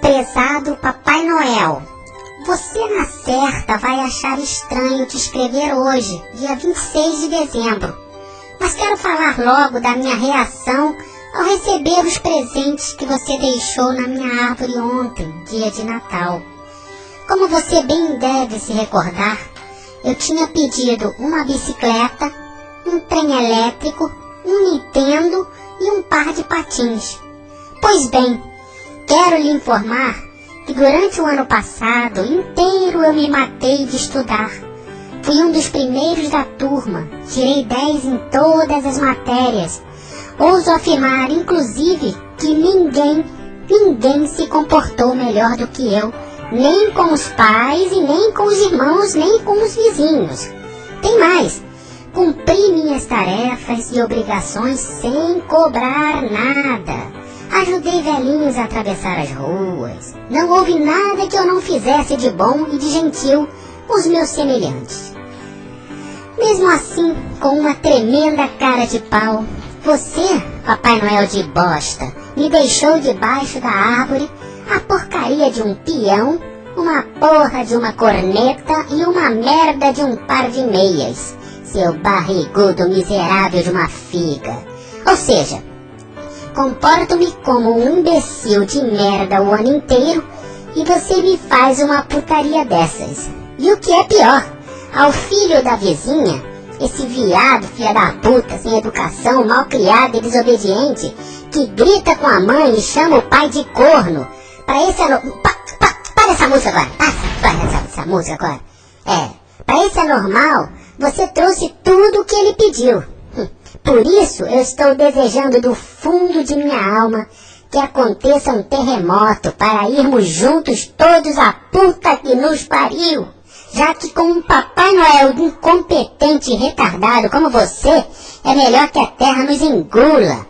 Prezado Papai Noel, você na certa vai achar estranho te escrever hoje, dia 26 de dezembro, mas quero falar logo da minha reação ao receber os presentes que você deixou na minha árvore ontem, dia de Natal. Como você bem deve se recordar, eu tinha pedido uma bicicleta, um trem elétrico, um Nintendo e um par de patins. Pois bem, quero lhe informar que durante o ano passado inteiro eu me matei de estudar. Fui um dos primeiros da turma, tirei 10 em todas as matérias. Ouso afirmar, inclusive, que ninguém se comportou melhor do que eu, nem com os pais e nem com os irmãos, nem com os vizinhos. Tem mais, cumpri minhas tarefas e obrigações sem cobrar nada. Ajudei velhinhos a atravessar as ruas. Não houve nada que eu não fizesse de bom e de gentil com os meus semelhantes. Mesmo assim, com uma tremenda cara de pau, você, Papai Noel de bosta, me deixou debaixo da árvore a porcaria de um peão, uma porra de uma corneta e uma merda de um par de meias, seu barrigudo miserável de uma figa. Ou seja, comporto-me como um imbecil de merda o ano inteiro e você me faz uma putaria dessas. E o que é pior, ao filho da vizinha, esse viado, filha da puta, sem educação, mal criado e desobediente, que grita com a mãe e chama o pai de corno. Para esse para essa música agora. Para essa música agora. Para esse anormal, você trouxe tudo o que ele pediu. Por isso, eu estou desejando do fundo de minha alma que aconteça um terremoto para irmos juntos todos à puta que nos pariu. Já que com um Papai Noel incompetente e retardado como você, é melhor que a terra nos engula.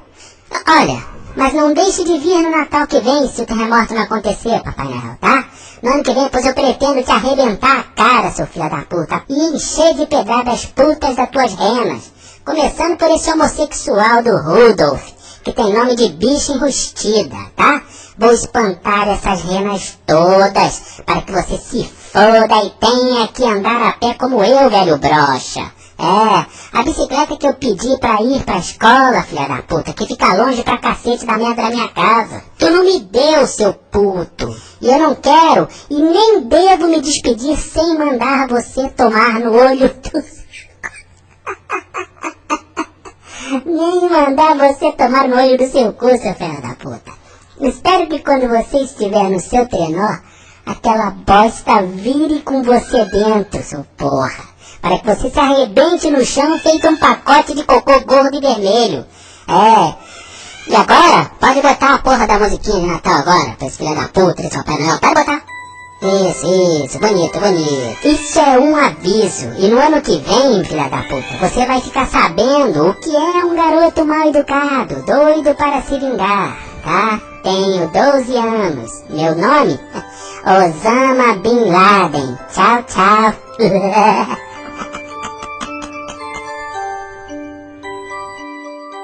Olha, mas não deixe de vir no Natal que vem se o terremoto não acontecer, Papai Noel, tá? No ano que vem, pois eu pretendo te arrebentar a cara, seu filho da puta, e encher de pedradas putas das tuas renas. Começando por esse homossexual do Rudolf, que tem nome de bicha enrustida, tá? Vou espantar essas renas todas, para que você se foda e tenha que andar a pé como eu, velho broxa. A bicicleta que eu pedi pra ir pra escola, filha da puta, que fica longe pra cacete da merda da minha casa. Tu não me deu, seu puto. E eu não quero, e nem devo me despedir sem mandar você tomar no olho do... Nem mandar você tomar no olho do seu cu, seu filho da puta. Espero que quando você estiver no seu trenó, aquela bosta vire com você dentro, seu porra. Para que você se arrebente no chão feito um pacote de cocô gordo e vermelho. E agora, pode botar a porra da musiquinha de Natal agora, pra esse filho da puta desse Papai Noel. Pode botar. Isso, bonito. Isso é um aviso. E no ano que vem, filha da puta, você vai ficar sabendo o que é um garoto mal educado, doido para se vingar, tá? Tenho 12 anos. Meu nome? Osama Bin Laden. Tchau.